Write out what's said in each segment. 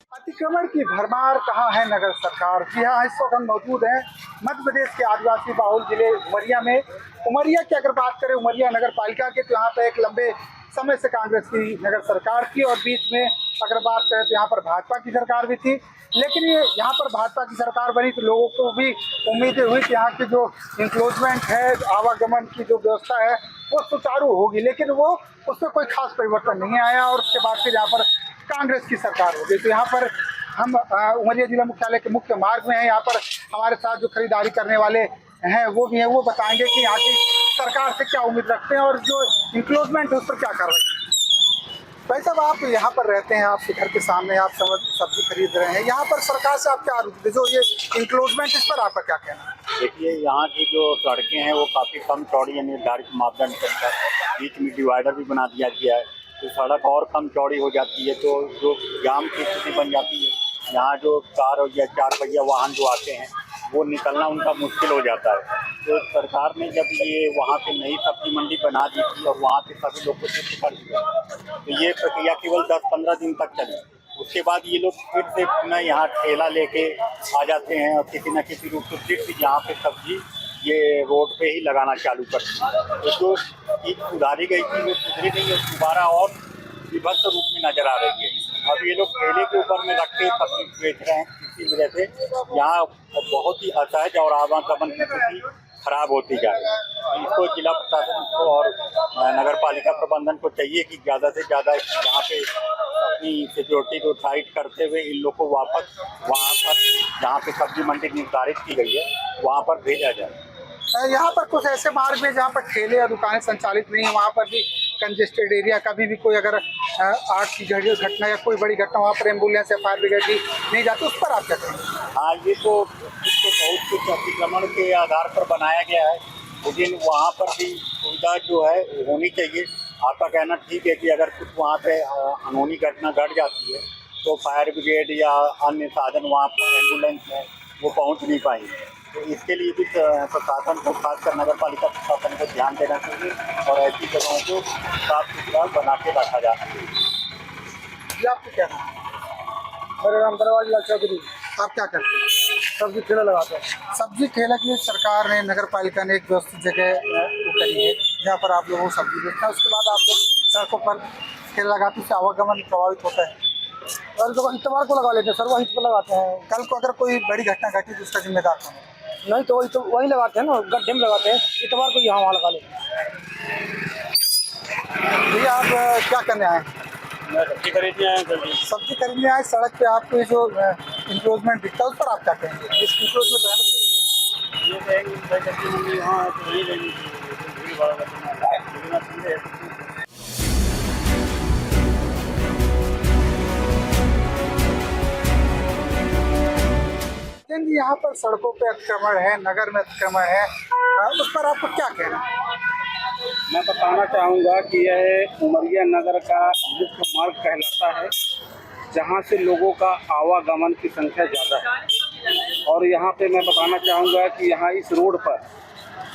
अतिक्रमण की भरमार कहाँ है नगर सरकार। जी हाँ, इस वक्त हम मौजूद हैं मध्य प्रदेश के आदिवासी बाहुल जिले उमरिया में। उमरिया की अगर बात करें, उमरिया नगर पालिका की, तो यहाँ पर एक लंबे समय से कांग्रेस की नगर सरकार थी और बीच में अगर बात करें तो यहाँ पर भाजपा की सरकार भी थी। लेकिन ये यहाँ पर भाजपा की सरकार बनी तो लोगों को भी उम्मीदें हुई कि यहाँ की जो इंक्लोजमेंट है, आवागमन की जो व्यवस्था है वो सुचारू होगी, लेकिन वो उसमें कोई खास परिवर्तन नहीं आया और उसके बाद फिर यहाँ पर कांग्रेस की सरकार हो गई। तो यहाँ पर हम उमरिया जिला मुख्यालय के मुख्य मार्ग में हैं। यहाँ पर हमारे साथ जो खरीदारी करने वाले हैं वो भी हैं, वो बताएंगे कि यहाँ की सरकार से क्या उम्मीद रखते हैं और जो इंक्लोजमेंट है उस पर क्या कार्रवाई है। भाई साहब, आप यहाँ पर रहते हैं, आपके घर के सामने आप सब्जी खरीद रहे हैं, यहाँ पर सरकार से आप क्या जो ये इंक्लोजमेंट, इस पर आपका क्या कहना है? देखिए, यहाँ की जो सड़कें हैं वो काफ़ी कम चौड़ी है निर्धारित मापदंड के अंदर। बीच में डिवाइडर भी बना दिया गया है, तो सड़क और कम चौड़ी हो जाती है तो जो जाम की स्थिति बन जाती है। यहाँ जो कार या चार पहिया वाहन जो आते हैं वो निकलना उनका मुश्किल हो जाता है। तो सरकार ने जब ये वहाँ पे नई सब्जी मंडी बना दी थी और वहाँ पे सभी लोग को शिफ्ट कर दिया, तो ये प्रक्रिया केवल 10-15 दिन तक चली। उसके बाद ये लोग फिर से पुनः यहाँ ठेला लेके आ जाते हैं और किसी न किसी रूप से फिर से यहाँ पे सब्जी ये रोड पे ही लगाना चालू करते हैं। तो जो चीज़ सुधारी गई थी वो सुधरी नहीं है, दोबारा और विभत्स रूप में नजर आ रही है। अब ये लोग ठेले के ऊपर में रख के सब्जी बेच रहे हैं, इसी वजह से यहाँ बहुत ही असहज और आवागमन की स्थिति खराब होती जा रही है। इसको जिला प्रशासन को और नगर पालिका प्रबंधन को चाहिए कि ज़्यादा से ज़्यादा यहाँ पे अपनी सिक्योरिटी को टाइट करते हुए इन लोग को वापस वहाँ पर जहाँ पे सब्जी मंडी निर्धारित की गई है वहाँ पर भेजा जाए। यहाँ पर कुछ ऐसे मार्ग में जहाँ पर ठेले या दुकानें संचालित नहीं है, वहाँ पर भी कंजेस्टेड एरिया, कभी भी कोई अगर आग की घटना या कोई बड़ी घटना, वहाँ पर एम्बुलेंस या फायर ब्रिगेड भी नहीं जाती, उस पर आप क्या करेंगे? हाँ, ये तो बहुत कुछ अतिक्रमण के आधार पर बनाया गया है, लेकिन वहाँ पर भी सुविधा जो है होनी चाहिए। आपका कहना ठीक है कि अगर कुछ वहाँ पे अनहोनी घटना घट जाती है तो फायर ब्रिगेड या अन्य साधन वहाँ पर एम्बुलेंस है वो पहुँच नहीं पाएंगे। तो इसके लिए भी प्रशासन को, खासकर नगर पालिका प्रशासन को ध्यान देना चाहिए और ऐसी जगहों को साफ सुथरा बना के रखा जाना चाहिए। जी, आपको क्या है? मेरा नाम दरवाज लाल चौधरी। आप क्या करते हैं? सब्जी ठेला लगाते हैं। सब्जी ठेला के लिए सरकार ने, नगर पालिका ने एक व्यवस्थित जगह करी है जहाँ पर आप लोगों को सब्जी बेचना है। उसके बाद आप लोग सड़कों पर ठेला लगाते हैं, आवागमन प्रभावित होता है। और तो इतवार को लगा लेते हैं सर, वही पर लगाते हैं। कल को अगर कोई बड़ी घटना घटी तो उसका जिम्मेदार कौन है? नहीं तो वही लगाते हैं ना, गड्ढे में लगाते हैं। इतवार को यहाँ वहाँ लगा लेते हैं। भैया, आप क्या करने आए हैं? सब्जी खरीदने आए हैं। सब्जी खरीदने आए, सड़क पे आपको जो इंक्लोजमेंट दिखता है उस पर आप क्या कहेंगे? इस इंक्लोजमेंट ये कहेंगे भाई सब्जी मंडी यहाँ है तो वहीं रहनी चाहिए, भीड़ भाड़ करना है, लेकिन आप समझे यहाँ पर सड़कों पे अतिक्रमण है, नगर में अतिक्रमण है, उस पर आपको क्या कहना है? मैं बताना चाहूँगा कि यह उमरिया नगर का मुख्य मार्ग कहलाता है, जहाँ से लोगों का आवागमन की संख्या ज़्यादा है। और यहाँ पे मैं बताना चाहूँगा कि यहाँ इस रोड पर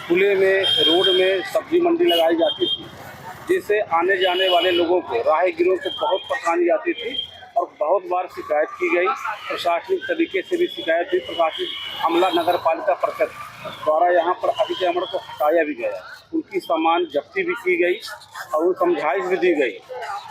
खुले में रोड में सब्जी मंडी लगाई जाती थी, जिससे आने जाने वाले लोगों को, राहगीरों को बहुत परेशानी आती थी और बहुत बार शिकायत की गई। प्रशासनिक तरीके से भी शिकायत हुई। प्रशासनिक अमला नगर पालिका परिषद द्वारा यहाँ पर अतिक्रमण को हटाया भी गया, उनकी सामान जब्ती भी की गई और उन समझाइश भी दी गई।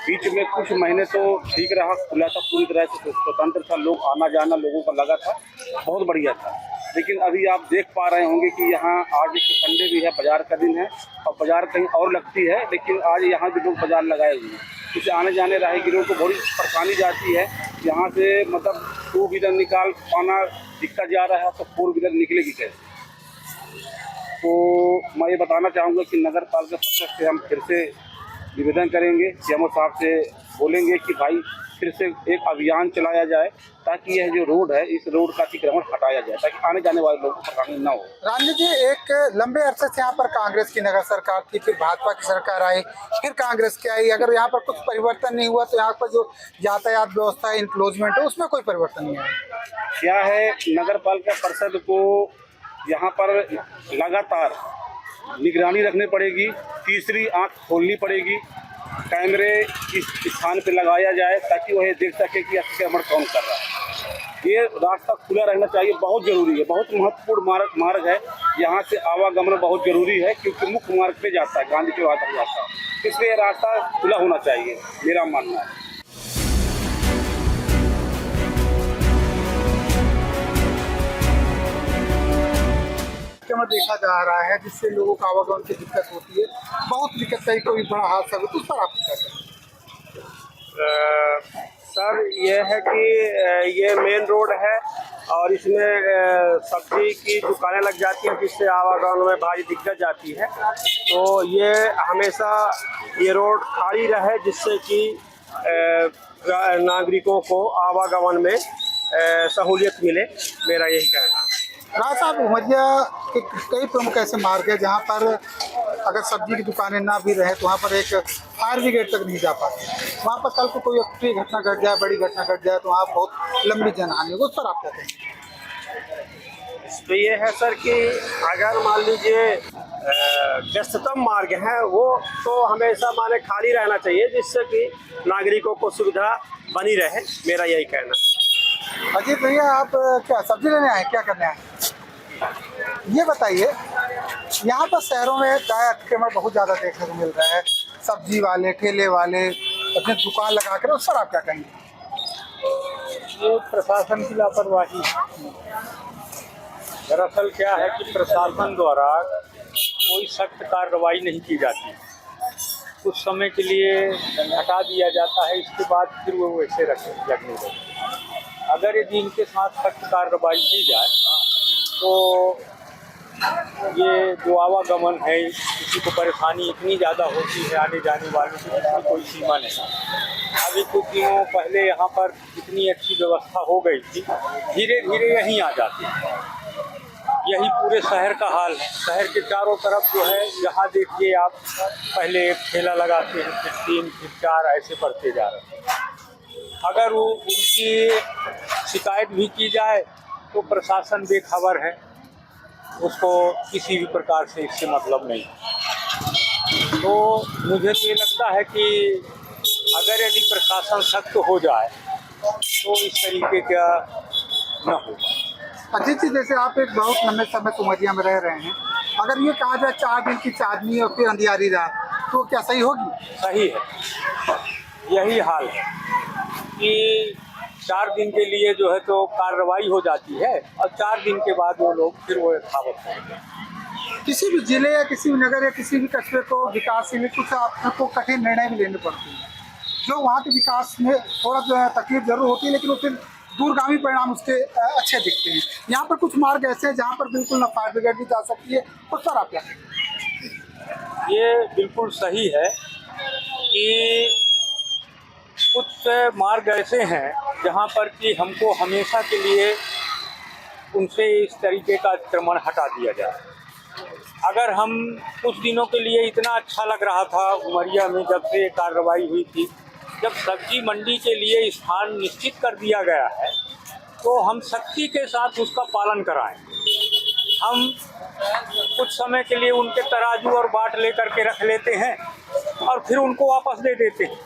बीच में कुछ महीने तो ठीक रहा, खुला था, पूरी तरह से स्वतंत्र था, लोग आना जाना लोगों का लगा था, बहुत बढ़िया था। लेकिन अभी आप देख पा रहे होंगे कि यहाँ आज एक संडे भी है, बाजार का दिन है और बाजार कहीं और लगती है, लेकिन आज यहाँ भी लोग बाजार लगाए हुए हैं। इससे आने जाने राहगीरों को बड़ी परेशानी जाती है। यहाँ से मतलब 2 व्हीलर निकाल पाना दिक्कत जा रहा है, तो 4 व्हीलर निकलेगी कैसे? तो मैं ये बताना चाहूँगा कि नगर पालिका परिषद से हम फिर से निवेदन करेंगे, सीएमओ साहब से बोलेंगे कि भाई फिर से एक अभियान चलाया जाए ताकि यह जो रोड है, इस रोड का अतिक्रमण हटाया जाए ताकि आने जाने वाले लोगों को परेशानी न हो। रानी जी, एक लंबे अरसे से यहाँ पर कांग्रेस की नगर सरकार थी, फिर भाजपा की सरकार आई, फिर कांग्रेस की आई। अगर यहाँ पर कुछ परिवर्तन नहीं हुआ तो यहाँ पर जो यातायात व्यवस्था इंक्लोजमेंट है उसमें कोई परिवर्तन नहीं आया। क्या है, नगर पालिका परिषद को यहाँ पर लगातार निगरानी रखनी पड़ेगी, तीसरी आंख खोलनी पड़ेगी कैमरे इस स्थान पे लगाया जाए ताकि वह देख सके कि अतिक्रमण कौन कर रहा है। ये रास्ता खुला रहना चाहिए, बहुत ज़रूरी है, बहुत महत्वपूर्ण मार्ग है। यहाँ से आवागमन बहुत ज़रूरी है क्योंकि मुख्य मार्ग पे जाता है, गांधी चौराहा तक जाता है, इसलिए ये रास्ता खुला होना चाहिए, मेरा मानना है। में देखा जा रहा है जिससे लोगों को आवागमन की दिक्कत होती है, बहुत दिक्कत है, कोई बड़ा हादसा हो तो उस पर आप क्या कहें? सर ये है कि ये मेन रोड है और इसमें सब्जी की दुकानें लग जाती हैं जिससे आवागमन में भारी दिक्कत जाती है। तो ये हमेशा ये रोड खाली रहे जिससे कि नागरिकों को आवागमन में सहूलियत मिले, मेरा यही कहना है। राज साहब, उमरिया के कई प्रमुख ऐसे मार्ग है जहाँ पर अगर सब्जी की दुकानें ना भी रहे तो वहाँ पर एक फायर ब्रिगेड तक नहीं जा पाती। वहाँ पर कल को कोई अच्छी घटना घट जाए, बड़ी घटना घट जाए तो वहाँ बहुत लंबी जनहानि होगी, उस पर आप क्या कहेंगे? तो ये है सर कि अगर मान लीजिए व्यस्ततम मार्ग है वो तो हमेशा माने खाली रहना चाहिए जिससे कि नागरिकों को सुविधा बनी रहे, मेरा यही कहना है। अजीत भैया, आप क्या सब्जी लेने आए, क्या करने आए? ये बताइए, यहाँ पर शहरों में चाय अतिक्रमण बहुत ज़्यादा देखने को मिल रहा है, सब्जी वाले, ठेले वाले अपनी दुकान लगा कर, उस पर आप क्या कहेंगे? ये प्रशासन की लापरवाही है। दरअसल क्या है कि प्रशासन द्वारा कोई सख्त कार्रवाई नहीं की जाती, कुछ समय के लिए हटा दिया जाता है, इसके बाद फिर वो वैसे लगने लगते। अगर यदि इनके साथ सख्त कार्रवाई की जाए तो ये जो आवागमन है, किसी को परेशानी इतनी ज़्यादा होती है आने जाने वालों की, जिसकी कोई सीमा नहीं। अभी कुछ दिनों पहले यहाँ पर इतनी अच्छी व्यवस्था हो गई थी, धीरे धीरे यहीं आ जाती है। यही पूरे शहर का हाल है। शहर के चारों तरफ जो है, यहाँ देखिए आप, पहले एक ठेला लगाते हैं, फिर 3, फिर 4 ऐसे बढ़ते जा रहे हैं। अगर वो उनकी शिकायत भी की जाए तो प्रशासन बेखबर है, उसको किसी भी प्रकार से इससे मतलब नहीं। तो मुझे तो ये लगता है कि अगर यदि प्रशासन सख्त हो जाए तो इस तरीके का न हो। अजीत जी, जैसे आप एक बहुत लंबे समय से उमरिया में रह रहे हैं, अगर ये कहा जाए 4 दिन की चांदनी और फिर अंधियारी रात, तो क्या सही होगी? सही है, यही हाल है कि 4 दिन के लिए जो है तो कार्रवाई हो जाती है और 4 दिन के बाद वो लोग फिर वो यथावत हैं। किसी भी जिले या किसी भी नगर या किसी भी कस्बे को विकास के लिए कुछ आपको कठिन निर्णय भी लेने पड़ते हैं, जो वहाँ के विकास में थोड़ा जो है तकलीफ जरूर होती है, लेकिन वो फिर दूरगामी परिणाम उसके अच्छे दिखते हैं। यहाँ पर कुछ मार्ग ऐसे हैं जहाँ पर बिल्कुल न फायर ब्रिगेड भी जा सकती है, उस पर आप क्या कहेंगे? ये बिल्कुल सही है कि कुछ मार्ग ऐसे हैं जहाँ पर कि हमको हमेशा के लिए उनसे इस तरीके का अतिक्रमण हटा दिया जाए। अगर हम कुछ दिनों के लिए, इतना अच्छा लग रहा था उमरिया में जब से कार्रवाई हुई थी, जब सब्जी मंडी के लिए स्थान निश्चित कर दिया गया है तो हम सख्ती के साथ उसका पालन कराएं। हम कुछ समय के लिए उनके तराजू और बाट लेकर के रख लेते हैं और फिर उनको वापस दे देते हैं,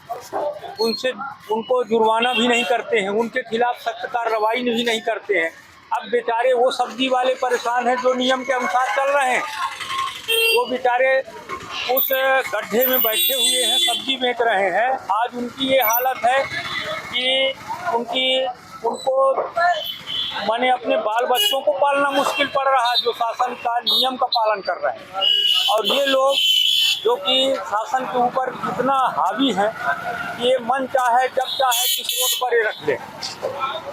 उनको जुर्माना भी नहीं करते हैं, उनके खिलाफ सख्त कार्रवाई भी नहीं करते हैं। अब बेचारे वो सब्जी वाले परेशान हैं जो नियम के अनुसार चल रहे हैं, वो बेचारे उस गड्ढे में बैठे हुए हैं, सब्जी बेच रहे हैं। आज उनकी ये हालत है कि उनको माने अपने बाल बच्चों को पालना मुश्किल पड़ रहा है, जो शासन का नियम का पालन कर रहे हैं। और ये लोग जो कि शासन के ऊपर इतना हावी है कि ये मन चाहे जब चाहे किस रोड पर ये रख ले।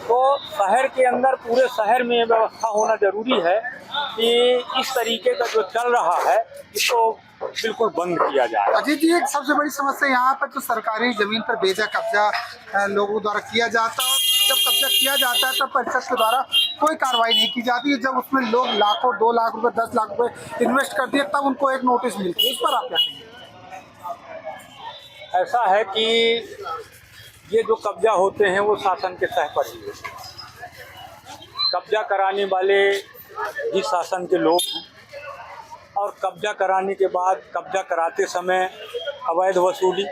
तो शहर के अंदर, पूरे शहर में ये व्यवस्था होना जरूरी है कि इस तरीके का जो चल रहा है इसको बिल्कुल बंद किया जाए। अजीत जी, एक सबसे बड़ी समस्या यहाँ पर जो सरकारी जमीन पर बेजा कब्जा लोगों द्वारा किया जाता है, जब कब्जा किया जाता है तब परिषद के द्वारा कोई कार्रवाई नहीं की जाती है। जब उसमें लोग लाखों, 2 लाख रुपए, 10 लाख रुपए इन्वेस्ट कर दिए तब उनको एक नोटिस मिलती है, इस पर आप क्या कहेंगे? ऐसा है कि ये जो कब्जा होते हैं वो शासन के तह पर ही होते हैं। कब्जा कराने वाले भी शासन के लोग हैं और कब्जा कराने के बाद, कब्जा कराते समय अवैध वसूली,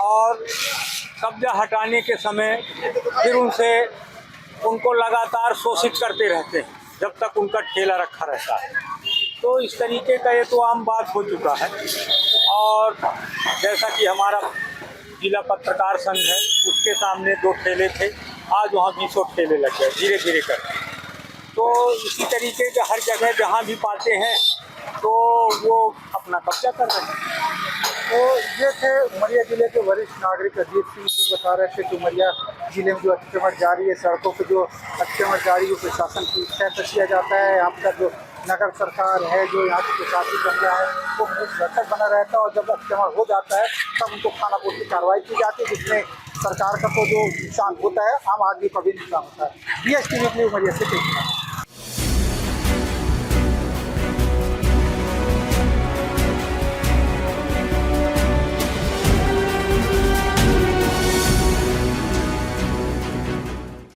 और कब्जा हटाने के समय फिर उनको लगातार शोषित करते रहते हैं जब तक उनका ठेला रखा रहता है। तो इस तरीके का ये तो आम बात हो चुका है। और जैसा कि हमारा जिला पत्रकार संघ है, उसके सामने 2 ठेले थे, आज वहाँ 20 ठेले लग गए धीरे धीरे करके। तो इसी तरीके के हर जगह जहाँ भी पाते हैं तो वो अपना कब्जा कर रहे हैं। तो ये थे उमरिया जिले के वरिष्ठ नागरिक अजीत सिंह, जो बता रहे थे कि उमरिया जिले में जो अतिक्रमण जारी है, सड़कों पर जो अतिक्रमण जारी है, प्रशासन की तय किया जाता है। यहाँ पर जो नगर सरकार है, जो यहाँ की प्रशासनिक बंगला है, वो सुरक्षित बना रहता है, और जब अतिक्रमण हो जाता है तब उनको खानापूर्ति कार्रवाई की जाती है, जिसमें सरकार का तो जो नुकसान होता है, आम आदमी का भी नुकसान होता है। BSTV उमरिया से।